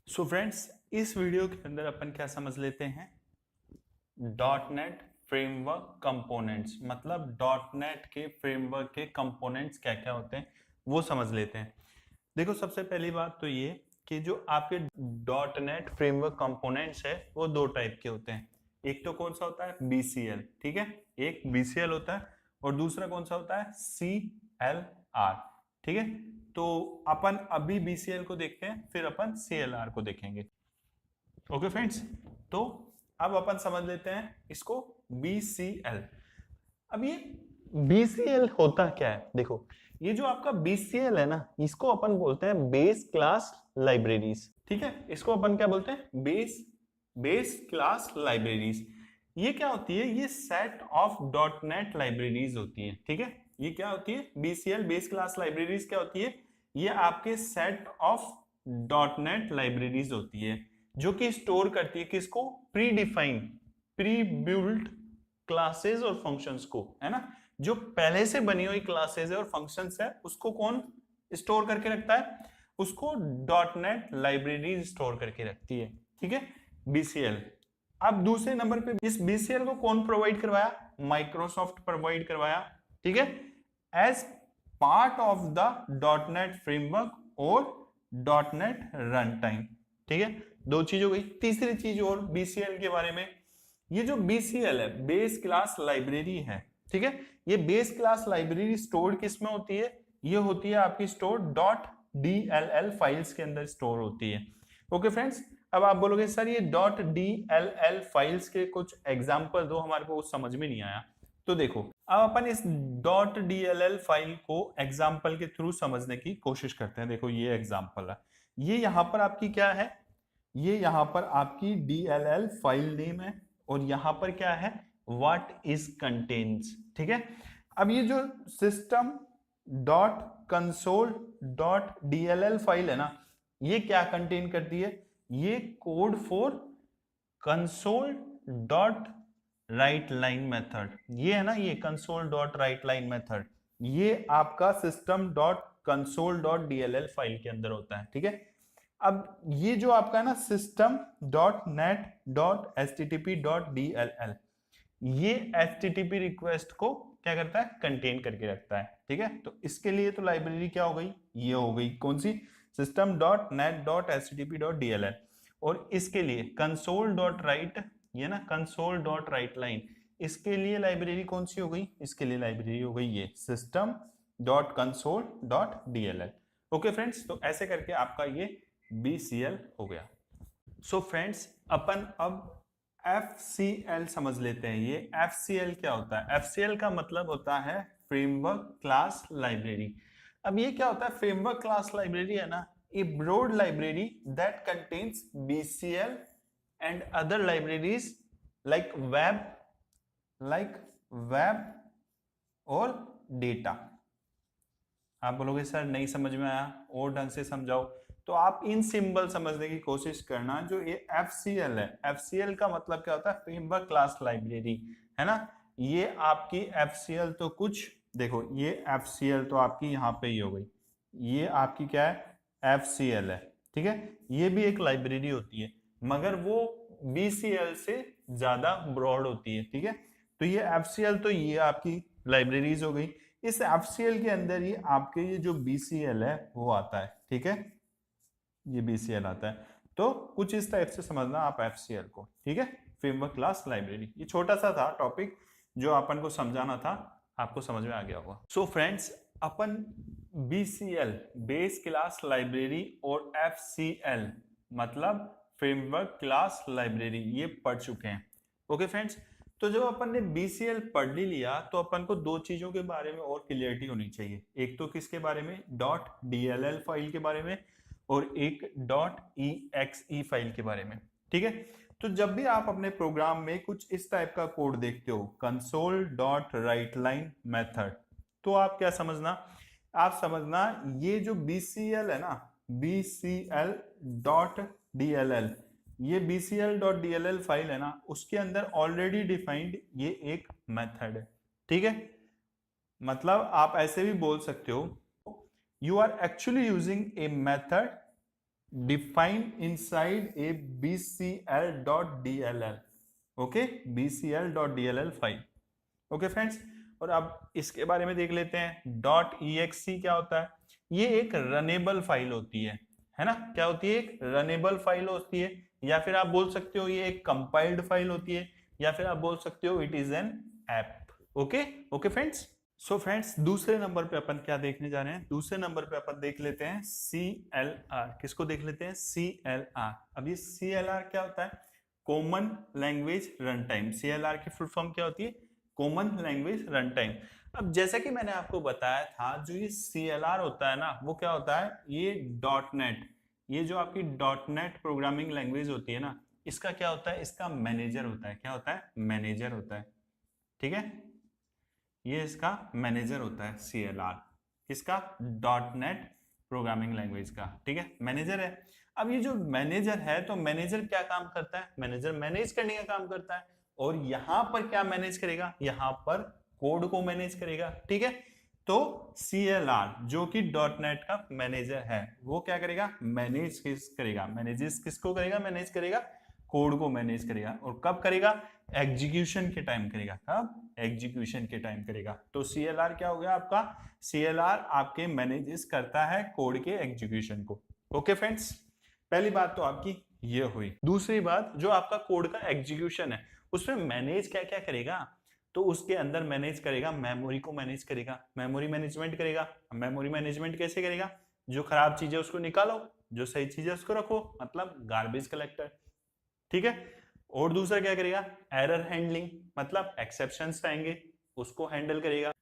So friends, इस video के अंदर अपन क्या समझ लेते हैं, डॉट नेट फ्रेमवर्क कंपोनेंट्स। मतलब डॉट नेट के फ्रेमवर्क के कंपोनेंट्स क्या क्या होते हैं वो समझ लेते हैं। देखो, सबसे पहली बात तो ये कि जो आपके डॉट नेट फ्रेमवर्क कंपोनेंट्स है वो दो टाइप के होते हैं। एक तो कौन सा होता है, बीसीएल, ठीक है, एक बीसीएल होता है और दूसरा कौन सा होता है, सीएलआर, ठीक है। तो अपन अभी बीसीएल को देखते हैं, फिर अपन सीएलआर को देखेंगे। ओके फ्रेंड्स, तो अब अपन समझ लेते हैं इसको, बीसीएल। अब ये बीसीएल होता क्या है, देखो, ये जो आपका बीसीएल है ना, इसको अपन बोलते हैं बेस क्लास लाइब्रेरीज, ठीक है। इसको अपन क्या बोलते हैं, बेस क्लास लाइब्रेरीज। ये क्या होती है, ये set of dot net libraries होती है, ठीक है। ये क्या होती है, बीसीएल बेस क्लास लाइब्रेरीज क्या होती है, ये आपके set of dot net libraries होती है जो कि स्टोर करती है किसको, pre defined pre built classes और फंक्शंस को, है ना। जो पहले से बनी हुई क्लासेस है और फंक्शंस है उसको कौन स्टोर करके रखता है, उसको डॉट नेट लाइब्रेरी स्टोर करके रखती है, ठीक है, बीसीएल। अब दूसरे नंबर पे इस बीसीएल को कौन प्रोवाइड करवाया, माइक्रोसॉफ्ट प्रोवाइड करवाया, ठीक है, as part of the dot net framework और डॉट नेट रन टाइम, ठीक है। दो चीज हो गई। तीसरी चीज और बीसीएल के बारे में, ये जो बीसीएल है बेस क्लास लाइब्रेरी है, ठीक है। ये बेस क्लास लाइब्रेरी स्टोर किस में होती है, ये होती है आपकी स्टोर डॉट डीएलएल फाइल्स के अंदर स्टोर होती है। ओके फ्रेंड्स, अब आप बोलोगे सर ये डॉट डीएलएल फाइल्स के कुछ एग्जांपल दो, हमारे को समझ में नहीं आया। तो देखो, अब अपन इस डॉट डीएलएल फाइल को एग्जांपल के थ्रू समझने की कोशिश करते हैं। देखो, ये एग्जांपल है, ये यहां पर आपकी क्या है, ये यहां पर आपकी डीएलएल फाइल नेम है और यहां पर क्या है, व्हाट इज कंटेन्स, ठीक है। अब ये जो system dot console dot DLL file है ना, ये क्या कंटेन करती है, ये code for console dot right line method, ये है ना, ये console dot right line method, ये आपका system dot console dot DLL file के अंदर होता है, ठीक है। अब ये जो आपका है ना, system dot net dot HTTP dot DLL, ये एचटीटीपी रिक्वेस्ट को क्या करता है, कंटेन करके रखता है, ठीक है। तो इसके लिए तो लाइब्रेरी क्या हो गई, ये हो गई कौन सी, system dot net dot HTTP dot DLL. और इसके लिए कंसोल डॉट राइट, ये ना कंसोल डॉट राइट लाइन, इसके लिए लाइब्रेरी कौन सी हो गई, इसके लिए लाइब्रेरी हो गई ये system dot console dot DLL. Okay friends, तो ऐसे करके आपका ये बीसीएल हो गया। सो फ्रेंड्स, अपन अब FCL समझ लेते हैं। ये FCL क्या होता है, FCL का मतलब होता है फ्रेमवर्क क्लास लाइब्रेरी। अब ये क्या होता है, फ्रेमवर्क क्लास लाइब्रेरी है ना, a broad library that contains BCL and other libraries like web और डेटा। आप बोलोगे सर नहीं समझ में आया, और ढंग से समझाओ। तो आप इन सिंबल समझने की कोशिश करना। जो ये FCL है, FCL का मतलब क्या होता है, फ्रेमवर्क क्लास लाइब्रेरी, है ना। ये आपकी FCL तो कुछ देखो, ये FCL तो आपकी यहाँ पे ही हो गई, ये आपकी क्या है, FCL है, ठीक है। ये भी एक लाइब्रेरी होती है मगर वो BCL से ज्यादा ब्रॉड होती है, ठीक है। तो ये FCL तो ये आपकी लाइब्रेरीज हो गई। इस FCL के अंदर ही आपके ये जो BCL है वो आता है, ठीक है, ये BCL आता है। तो कुछ इस टाइप से समझना आप FCL को, ठीक है, फ्रेमवर्क क्लास लाइब्रेरी। ये छोटा सा था टॉपिक जो अपन को समझाना था, आपको समझ में आ गया होगा। सो फ्रेंड्स, अपन BCL बेस क्लास लाइब्रेरी और FCL मतलब फ्रेमवर्क क्लास लाइब्रेरी ये पढ़ चुके हैं। ओके फ्रेंड्स, तो जब अपन ने BCL पढ़ लिया तो अपन को दो चीजों के बारे में और क्लियरिटी होनी चाहिए। एक तो किसके बारे में, डॉट डीएलएल फाइल के बारे में, और एक डॉट EXE फाइल के बारे में, ठीक है। तो जब भी आप अपने प्रोग्राम में कुछ इस टाइप का कोड देखते हो, console dot right line method, तो आप क्या समझना, आप समझना ये जो BCL है ना, BCL डॉट DLL, ये BCL.DLL फाइल है ना, उसके अंदर ऑलरेडी डिफाइंड ये एक मेथड है, ठीक है। मतलब आप ऐसे भी बोल सकते हो, you are actually using a method define inside a bcl.dll, okay, bcl.dll file. Okay friends, और अब इसके बारे में देख लेते हैं। .exe क्या होता है? ये एक रनेबल फाइल होती है ना? क्या होती है? एक रनेबल फाइल होती है, या फिर आप बोल सकते हो ये एक कंपाइल्ड फाइल होती है, या फिर आप बोल सकते हो it is an app. Okay okay friends. So friends, दूसरे नंबर पे अपन क्या देखने जा रहे हैं? दूसरे नंबर पे अपन देख लेते हैं CLR। किसको देख लेते हैं? CLR। अब ये CLR क्या होता है? Common language run time. CLR की फुल फॉर्म क्या होती है? Common language run time. अब जैसा कि मैंने आपको बताया था, जो ये CLR होता है ना, वो क्या होता है? ये .NET, ये जो आपकी .NET प्रोग्रामिंग लैंग्वेज होती है ना, इसका क्या होता है? इसका मैनेजर होता है। क्या होता है? मैनेजर होता है। ठीक है, ये इसका मैनेजर होता है CLR, इसका .NET प्रोग्रामिंग लैंग्वेज का। ठीक है, मैनेजर है। अब ये जो मैनेजर है, तो मैनेजर क्या काम करता है? मैनेजर मैनेज करने का काम करता है। और यहां पर क्या मैनेज करेगा? यहां पर कोड को मैनेज करेगा। ठीक है, तो CLR जो कि .NET का मैनेजर है, वो क्या करेगा? मैनेज करेगा। मैनेजेस किसको करेगा? मैनेज करेगा, कोड को मैनेज करेगा। और कब करेगा? एग्जीक्यूशन के टाइम करेगा। कब? एग्जीक्यूशन के टाइम करेगा। तो CLR क्या हो गया आपका? CLR आपके मैनेजेस करता है कोड के एग्जीक्यूशन को। ओके फ्रेंड्स, पहली बात तो आपकी ये हुई। दूसरी बात, जो आपका कोड का एग्जीक्यूशन है, उसमें मैनेज क्या क्या करेगा? तो उसके अंदर मैनेज करेगा, मेमोरी को मैनेज करेगा, मेमोरी मैनेजमेंट करेगा। मेमोरी मैनेजमेंट कैसे करेगा? जो खराब चीजें उसको निकालो, जो सही चीजें उसको रखो, मतलब गार्बेज कलेक्टर। ठीक है, और दूसरा क्या करेगा? एरर हैंडलिंग, मतलब एक्सेप्शंस आएंगे उसको हैंडल करेगा।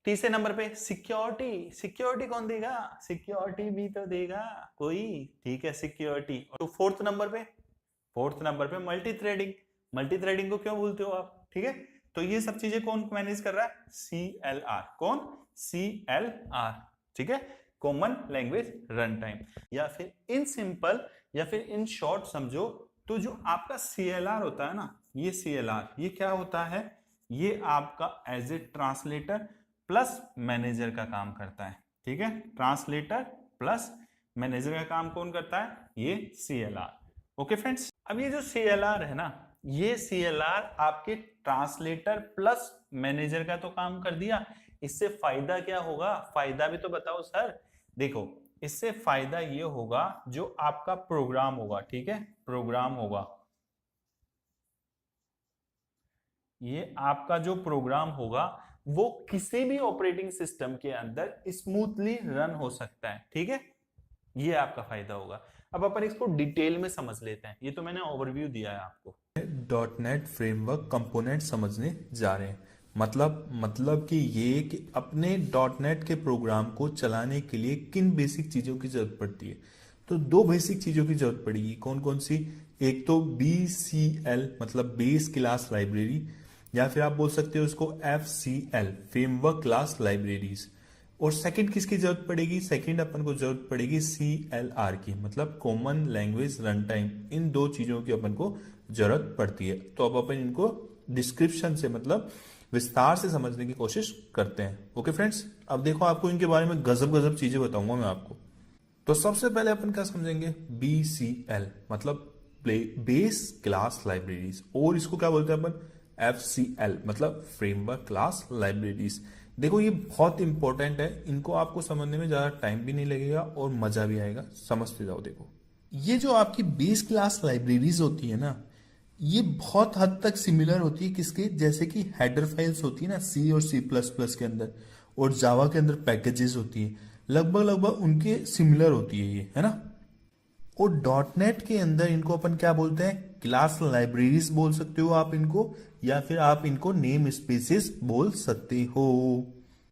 तीसरे नंबर पे सिक्योरिटी। सिक्योरिटी कौन देगा? सिक्योरिटी भी तो देगा कोई। ठीक है, सिक्योरिटी। तो फोर्थ नंबर पे मल्टी थ्रेडिंग। मल्टी थ्रेडिंग को क्यों बोलते हो आप? ठीक है, तो ये सब चीजें कौन मैनेज कर रहा है? CLR। कौन? CLR। ठीक है, कॉमन लैंग्वेज रन टाइम। या फिर इन सिंपल, या फिर इन शॉर्ट समझो, तो जो आपका CLR होता है ना, ये CLR, ये क्या होता है? ये आपका as a translator plus manager का काम करता है। ठीक है, ट्रांसलेटर प्लस मैनेजर का काम कौन करता है? ये CLR। ओके फ्रेंड्स, अब ये जो CLR है ना, ये CLR आपके ट्रांसलेटर प्लस मैनेजर का तो काम कर दिया। इससे फायदा क्या होगा? फायदा भी तो बताओ सर। देखो, इससे फायदा ये होगा, जो आपका प्रोग्राम होगा, ठीक है, प्रोग्राम होगा, ये आपका जो प्रोग्राम होगा, वो किसी भी ऑपरेटिंग सिस्टम के अंदर स्मूथली रन हो सकता है। ठीक है, ये आपका फायदा होगा। अब अपन इसको डिटेल में समझ लेते हैं। ये तो मैंने ओवरव्यू दिया है आपको। .NET फ्रेमवर्क कंपोनेंट समझने जा रहे हैं। मतलब कि ये कि अपने .NET के प्रोग्राम को चलाने के लिए किन बेसिक चीज़ों की जरूरत पड़ती है। तो दो बेसिक चीज़ों की जरूरत पड़ेगी। कौन कौन सी? एक तो BCL मतलब बेस क्लास लाइब्रेरी, या फिर आप बोल सकते हो उसको FCL फ्रेमवर्क क्लास लाइब्रेरीज। और सेकंड किसकी जरूरत पड़ेगी? सेकंड अपन को जरूरत पड़ेगी CLR की, मतलब कॉमन लैंग्वेज रन टाइम। इन दो चीजों की अपन को जरूरत पड़ती है। तो अब अपन इनको डिस्क्रिप्शन से मतलब विस्तार से समझने की कोशिश करते हैं। ओके फ्रेंड्स, अब देखो, आपको इनके बारे में गजब गजब चीजें बताऊंगा मैं आपको। तो सबसे पहले अपन क्या समझेंगे? BCL मतलब बेस क्लास लाइब्रेरीज, और इसको क्या बोलते हैं अपन? FCL मतलब फ्रेमवर्क क्लास लाइब्रेरीज। देखो, ये बहुत इंपॉर्टेंट है, इनको आपको समझने में ज्यादा टाइम भी नहीं लगेगा और मजा भी आएगा। समझते जाओ। देखो, ये जो आपकी बेस क्लास लाइब्रेरीज होती है ना, ये बहुत हद तक सिमिलर होती है किसके? जैसे कि हेडर फाइल्स होती है ना C और C++ के अंदर, और जावा के अंदर पैकेजेस होती है, लगभग उनके सिमिलर होती है ये, है ना। और .NET के अंदर इनको अपन क्या बोलते हैं? क्लास लाइब्रेरीज बोल सकते हो आप इनको, या फिर आप इनको नेम स्पेसेस बोल सकते हो।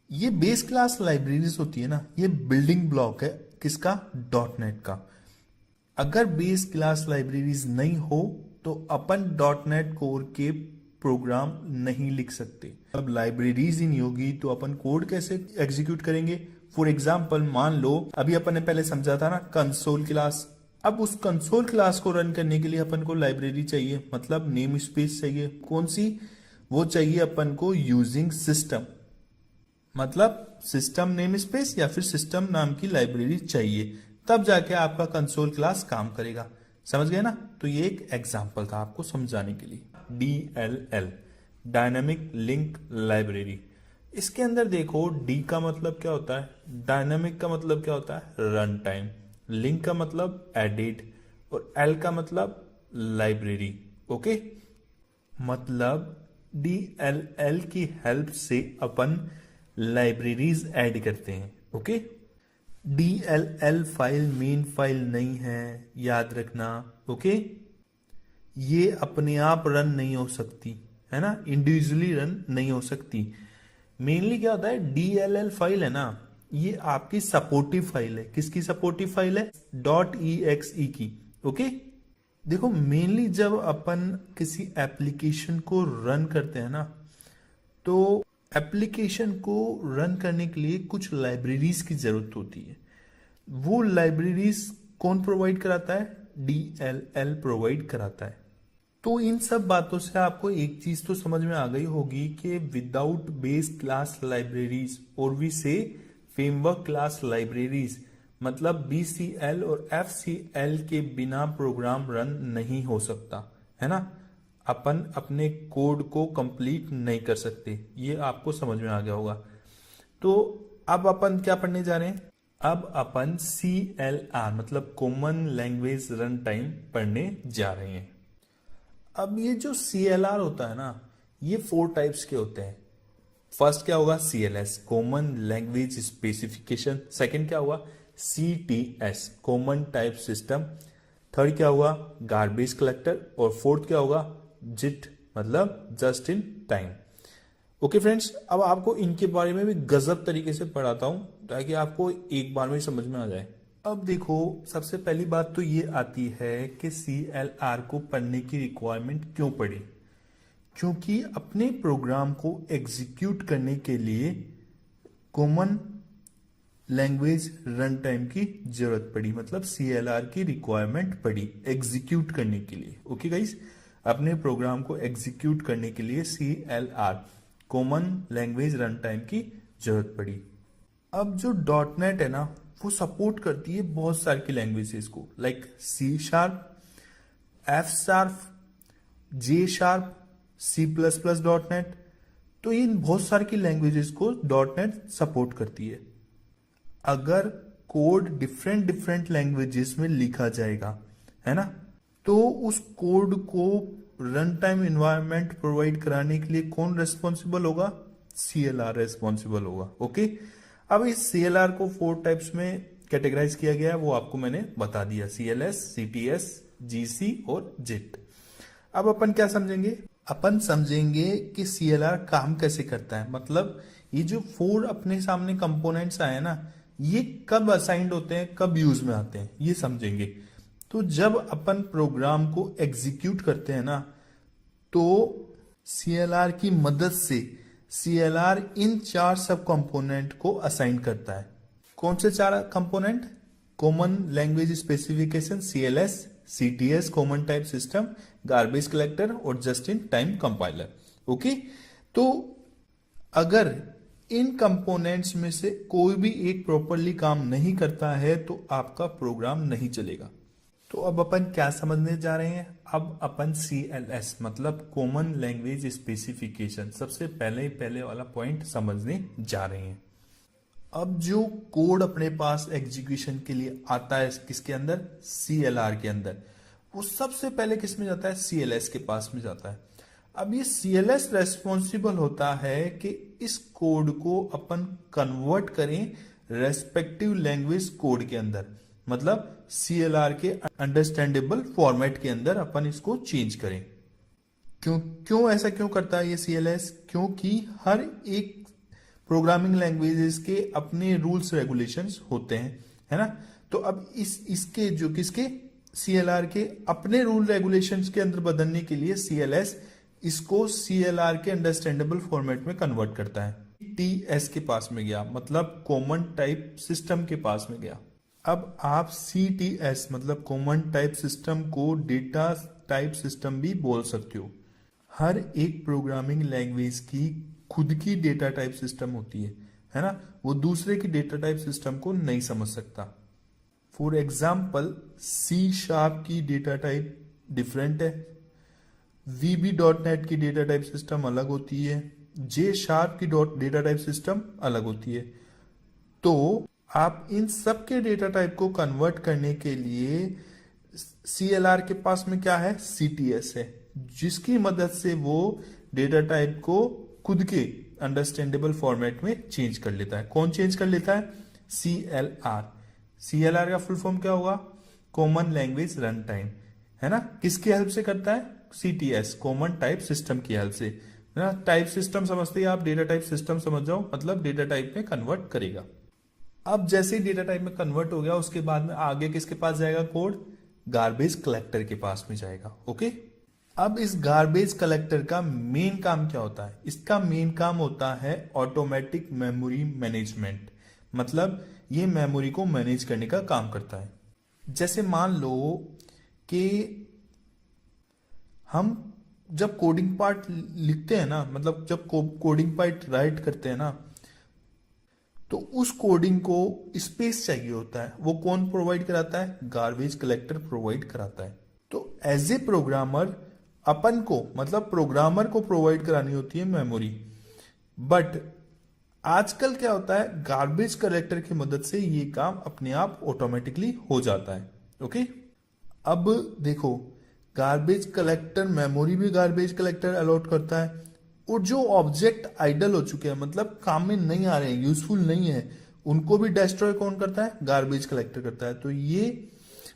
ये बेस क्लास लाइब्रेरीज होती है ना, ये बिल्डिंग ब्लॉक है किसका? .NET का। अगर बेस क्लास लाइब्रेरीज नहीं हो तो अपन .NET कोर के प्रोग्राम नहीं लिख सकते। अब लाइब्रेरीज ही नहीं होगी तो अपन कोड कैसे एग्जीक्यूट करेंगे? फॉर एग्जाम्पल, मान लो अभी अपन ने पहले समझा था ना कंसोल क्लास। अब उस कंसोल क्लास को रन करने के लिए अपन को लाइब्रेरी चाहिए, मतलब नेम स्पेस चाहिए। कौन सी? वो चाहिए अपन को यूजिंग सिस्टम, मतलब सिस्टम नेम स्पेस या फिर सिस्टम नाम की लाइब्रेरी चाहिए। तब जाके आपका कंसोल क्लास काम करेगा। समझ गए ना? तो ये एक एग्जाम्पल था आपको समझाने के लिए। DLL, dynamic link library. इसके अंदर देखो, डी का मतलब क्या होता है, डायनामिक का मतलब क्या होता है, रन टाइम, लिंक का मतलब एडिट, और एल का मतलब लाइब्रेरी। ओके, मतलब DLL की हेल्प से अपन लाइब्रेरीज ऐड करते हैं। Okay, DLL file main file नहीं है, याद रखना। ओके, ये अपने आप रन नहीं हो सकती, है ना, इंडिविजुअली रन नहीं हो सकती। मेनली क्या होता है, DLL फाइल है ना, ये आपकी सपोर्टिव फाइल है। किसकी सपोर्टिव फाइल है, .exe की। ओके, देखो मेनली जब अपन किसी एप्लीकेशन को रन करते हैं ना, तो एप्लीकेशन को रन करने के लिए कुछ लाइब्रेरीज की जरूरत होती है। वो लाइब्रेरीज कौन प्रोवाइड कराता है, DLL प्रोवाइड कराता है। तो इन सब बातों से आपको एक चीज तो समझ में आ गई होगी कि विदाउट बेस क्लास लाइब्रेरीज, और वी से फ्रेमवर्क क्लास लाइब्रेरीज, मतलब BCL और FCL के बिना प्रोग्राम रन नहीं हो सकता, है ना। अपन अपने कोड को कंप्लीट नहीं कर सकते, ये आपको समझ में आ गया होगा। तो अब अपन क्या पढ़ने जा रहे हैं, अब अपन CLR मतलब कॉमन लैंग्वेज रन टाइम पढ़ने जा रहे हैं। अब ये जो CLR होता है ना, ये 4 टाइप्स के होते हैं। फर्स्ट क्या होगा, CLS common language specification. Second क्या होगा, CTS common type system. Third क्या होगा, गार्बेज कलेक्टर। और फोर्थ क्या होगा, JIT मतलब just in time. Okay friends, अब आपको इनके बारे में भी गजब तरीके से पढ़ाता हूं ताकि आपको एक बार में समझ में आ जाए। अब देखो, सबसे पहली बात तो ये आती है कि CLR को पढ़ने की रिक्वायरमेंट क्यों पड़ी। क्योंकि अपने प्रोग्राम को एग्जीक्यूट करने के लिए कॉमन लैंग्वेज रन टाइम की जरूरत पड़ी, मतलब CLR की रिक्वायरमेंट पड़ी एग्जीक्यूट करने के लिए। ओके गाइस, अपने प्रोग्राम को एग्जीक्यूट करने के लिए CLR common language run time की जरूरत पड़ी। अब जो .NET है ना, वो सपोर्ट करती है बहुत सारी की लैंग्वेजेस को, like C#, F#, J#, C++.NET। तो इन बहुत सारी की लैंग्वेजेस को .NET सपोर्ट करती है। अगर कोड डिफरेंट डिफरेंट लैंग्वेजेस में लिखा जाएगा, है ना, तो उस कोड को रन टाइम इन्वायरमेंट प्रोवाइड कराने के लिए कौन रेस्पॉन्सिबल होगा, CLR रेस्पॉन्सिबल होगा। ओके, अब इस CLR को 4 टाइप्स में कैटेगराइज किया गया है, वो आपको मैंने बता दिया, CLS, CTS, GC और JIT। अब अपन क्या समझेंगे, अपन समझेंगे कि CLR काम कैसे करता है। मतलब ये जो 4 अपने सामने कंपोनेंट्स आए ना, ये कब असाइंड होते हैं, कब यूज में आते हैं, ये समझेंगे। तो जब अपन प्रोग्राम को एग्जीक्यूट करते हैं ना, तो CLR की मदद से CLR इन 4 सब कंपोनेंट को असाइन करता है। कौन से 4 component, common language specification CLS, CTS common type system, garbage collector और just in time compiler. Okay, तो अगर इन कंपोनेंट्स में से कोई भी एक प्रॉपरली काम नहीं करता है तो आपका प्रोग्राम नहीं चलेगा। तो अब अपन क्या समझने जा रहे हैं, अब अपन CLS मतलब कॉमन लैंग्वेज स्पेसिफिकेशन, सबसे पहले वाला पॉइंट समझने जा रहे हैं। अब जो कोड अपने पास एग्जीक्यूशन के लिए आता है किसके अंदर, CLR के अंदर, वो सबसे पहले किस में जाता है, CLS के पास में जाता है। अब ये CLS रेस्पॉन्सिबल होता है कि इस कोड को अपन कन्वर्ट करें रेस्पेक्टिव लैंग्वेज कोड के अंदर, मतलब CLR के अंडरस्टैंडेबल फॉर्मेट के अंदर अपन इसको चेंज करें। क्यों ऐसा क्यों करता है ये CLS, क्योंकि हर एक प्रोग्रामिंग लैंग्वेजेस के अपने रूल्स रेगुलेशंस होते हैं, है ना। तो अब इसके जो किसके, CLR के अपने रूल रेगुलेशंस के अंदर बदलने के लिए CLS इसको CLR के अंडरस्टैंडेबल फॉर्मेट में कन्वर्ट करता है। TS के पास में गया, मतलब कॉमन टाइप सिस्टम के पास में गया। अब आप CTS मतलब कॉमन टाइप सिस्टम को डेटा टाइप सिस्टम भी बोल सकते हो। हर एक प्रोग्रामिंग लैंग्वेज की खुद की डेटा टाइप सिस्टम होती है ना, वो दूसरे की डेटा टाइप सिस्टम को नहीं समझ सकता। फॉर एग्जाम्पल C# की डेटा टाइप डिफरेंट है, VB.NET की डेटा टाइप सिस्टम अलग होती है, J# की डेटा टाइप सिस्टम अलग होती है। तो आप इन सब के डेटा टाइप को कन्वर्ट करने के लिए CLR के पास में क्या है, CTS है, जिसकी मदद से वो डेटा टाइप को खुद के अंडरस्टैंडेबल फॉर्मेट में चेंज कर लेता है। कौन चेंज कर लेता है? CLR। CLR का फुल फॉर्म क्या होगा? कॉमन लैंग्वेज रन टाइम, है ना। किसकी हेल्प से करता है? CTS, कॉमन टाइप सिस्टम की हेल्प से, है ना। टाइप सिस्टम समझते ही आप डेटा टाइप सिस्टम समझ जाओ, मतलब डेटा टाइप में कन्वर्ट करेगा। अब जैसे ही डेटा टाइप में कन्वर्ट हो गया, उसके बाद में आगे किसके पास जाएगा कोड? गार्बेज कलेक्टर के पास में जाएगा। ओके, अब इस गार्बेज कलेक्टर का मेन काम क्या होता है? इसका मेन काम होता है ऑटोमेटिक मेमोरी मैनेजमेंट, मतलब ये मेमोरी को मैनेज करने का काम करता है। जैसे मान लो कि हम जब कोडिंग पार्ट लिखते हैं ना, मतलब जब कोडिंग पार्ट राइट करते हैं ना, तो उस कोडिंग को स्पेस चाहिए होता है। वो कौन प्रोवाइड कराता है? गार्बेज कलेक्टर प्रोवाइड कराता है। तो एज ए प्रोग्रामर अपन को, मतलब प्रोग्रामर को प्रोवाइड करानी होती है मेमोरी, बट आजकल क्या होता है, गार्बेज कलेक्टर की मदद से ये काम अपने आप ऑटोमेटिकली हो जाता है। ओके, अब देखो, गार्बेज कलेक्टर मेमोरी भी गार्बेज कलेक्टर अलॉट करता है, और जो ऑब्जेक्ट आइडल हो चुके हैं, मतलब काम में नहीं आ रहे हैं, यूजफुल नहीं है, उनको भी डिस्ट्रॉय कौन करता है? गार्बेज कलेक्टर करता है। तो ये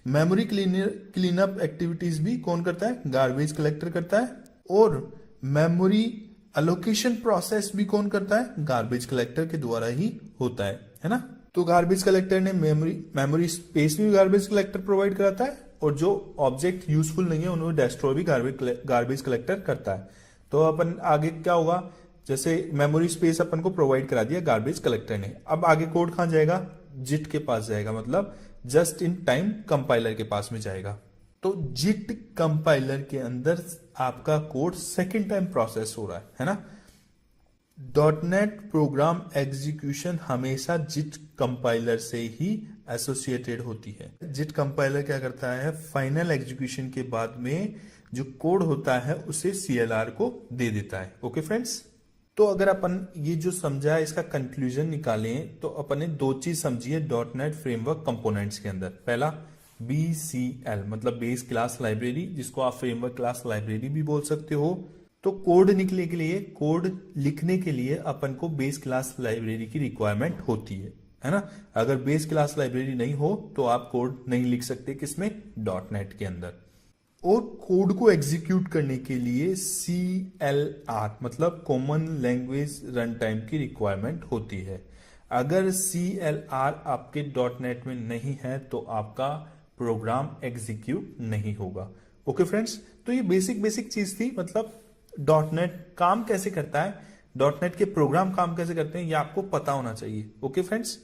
मेमोरी क्लीनअप एक्टिविटीज भी कौन करता है? गार्बेज कलेक्टर करता है। और मेमोरी अलोकेशन प्रोसेस भी कौन करता है? गार्बेज कलेक्टर के द्वारा ही होता है ना। तो गार्बेज कलेक्टर ने मेमोरी स्पेस भी गार्बेज कलेक्टर प्रोवाइड कराता है, और जो ऑब्जेक्ट यूजफुल नहीं है उन्हें डिस्ट्रॉय भी गार्बेज कलेक्टर करता है। तो अपन आगे क्या होगा, जैसे मेमोरी स्पेस अपन को प्रोवाइड करा दिया गार्बेज कलेक्टर ने, अब आगे कोड कहां जाएगा? जिट के पास जाएगा, मतलब जस्ट इन टाइम कंपाइलर के पास में जाएगा। तो जिट कंपाइलर के अंदर आपका कोड सेकंड टाइम प्रोसेस हो रहा है ना। .NET प्रोग्राम एग्जीक्यूशन हमेशा जिट कंपाइलर से ही एसोसिएटेड होती है। जिट कंपाइलर क्या करता है? फाइनल एग्जीक्यूशन के बाद में जो कोड होता है उसे CLR को दे देता है। ओके फ्रेंड्स, तो अगर अपन ये जो समझा है इसका कंक्लूजन निकालें, तो अपन ने दो चीज समझी है .NET फ्रेमवर्क कंपोनेंट्स के अंदर। पहला BCL, मतलब बेस क्लास लाइब्रेरी, जिसको आप फ्रेमवर्क क्लास लाइब्रेरी भी बोल सकते हो। तो कोड निकलने के लिए, कोड लिखने के लिए अपन को बेस क्लास लाइब्रेरी की रिक्वायरमेंट होती है ना। अगर बेस क्लास लाइब्रेरी नहीं हो तो आप कोड नहीं लिख सकते, किसमें? .NET के अंदर। और कोड को एग्जीक्यूट करने के लिए CLR, मतलब कॉमन लैंग्वेज रन टाइम की रिक्वायरमेंट होती है। अगर CLR आपके .NET में नहीं है तो आपका प्रोग्राम एग्जीक्यूट नहीं होगा। ओके फ्रेंड्स, तो ये बेसिक चीज थी, मतलब .NET काम कैसे करता है, .NET के प्रोग्राम काम कैसे करते हैं, ये आपको पता होना चाहिए। Okay friends.